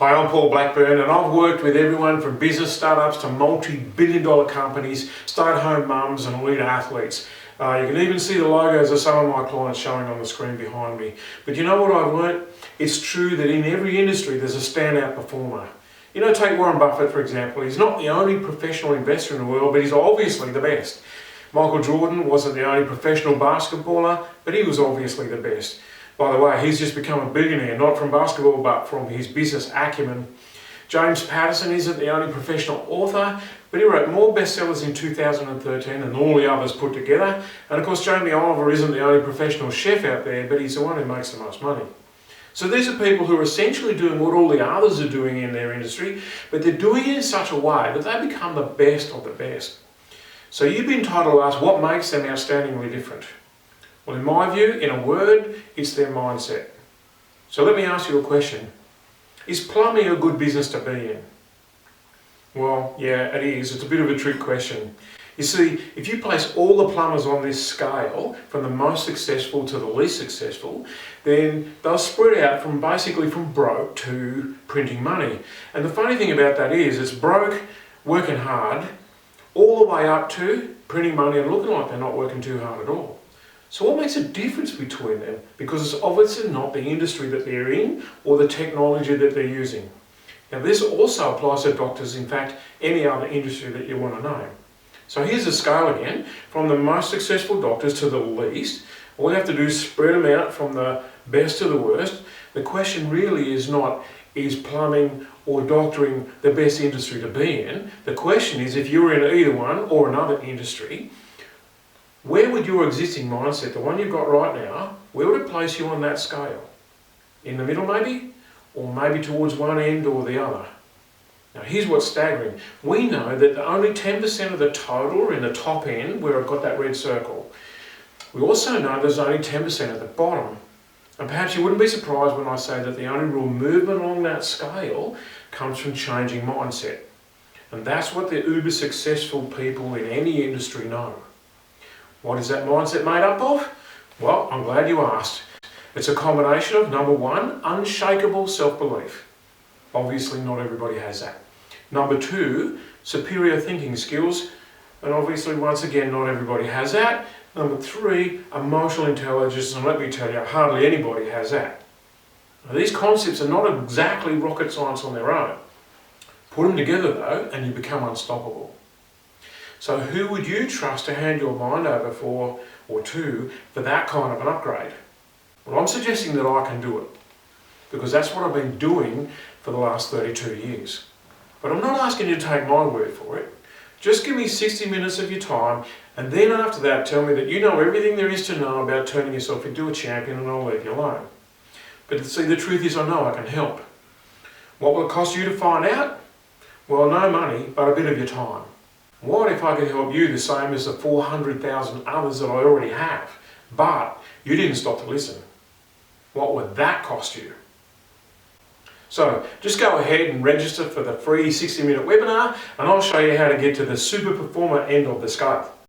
Hi, I'm Paul Blackburn and I've worked with everyone from business startups to multi-billion-dollar companies, stay-at-home mums and elite athletes. You can even see the logos of some of my clients showing on the screen behind me. But you know what I've learnt? It's true that in every industry there's a standout performer. You know, take Warren Buffett for example. He's not the only professional investor in the world, but he's obviously the best. Michael Jordan wasn't the only professional basketballer, but he was obviously the best. By the way, he's just become a billionaire, not from basketball, but from his business acumen. James Patterson isn't the only professional author, but he wrote more bestsellers in 2013 than all the others put together. And of course, Jamie Oliver isn't the only professional chef out there, but he's the one who makes the most money. So these are people who are essentially doing what all the others are doing in their industry, but they're doing it in such a way that they become the best of the best. So you've been entitled to ask what makes them outstandingly different. Well, in my view, in a word, it's their mindset. So let me ask you a question. Is plumbing a good business to be in? Well, yeah, it is. It's a bit of a trick question. You see, if you place all the plumbers on this scale, from the most successful to the least successful, then they'll spread out from basically from broke to printing money. And the funny thing about that is, it's broke, working hard, all the way up to printing money and looking like they're not working too hard at all. So what makes a difference between them? Because it's obviously not the industry that they're in or the technology that they're using. Now this also applies to doctors, in fact, any other industry that you want to know. So here's the scale again, from the most successful doctors to the least. All you have to do is spread them out from the best to the worst. The question really is not, is plumbing or doctoring the best industry to be in? The question is, if you were in either one or another industry, where would your existing mindset, the one you've got right now, where would it place you on that scale? In the middle maybe? Or maybe towards one end or the other? Now here's what's staggering. We know that only 10% of the total are in the top end, where I've got that red circle. We also know there's only 10% at the bottom. And perhaps you wouldn't be surprised when I say that the only real movement along that scale comes from changing mindset. And that's what the uber successful people in any industry know. What is that mindset made up of? Well, I'm glad you asked. It's a combination of, number one, unshakable self-belief. Obviously not everybody has that. Number two, superior thinking skills. And obviously, once again, not everybody has that. Number three, emotional intelligence. And let me tell you, hardly anybody has that. Now, these concepts are not exactly rocket science on their own. Put them together though, and you become unstoppable. So who would you trust to hand your mind over for, or to, for that kind of an upgrade? Well, I'm suggesting that I can do it, because that's what I've been doing for the last 32 years. But I'm not asking you to take my word for it. Just give me 60 minutes of your time, and then after that tell me that you know everything there is to know about turning yourself into a champion, and I'll leave you alone. But see, the truth is I know I can help. What will it cost you to find out? Well, no money, but a bit of your time. What if I could help you the same as the 400,000 others that I already have, but you didn't stop to listen? What would that cost you? So just go ahead and register for the free 60-minute webinar, and I'll show you how to get to the super performer end of the scale.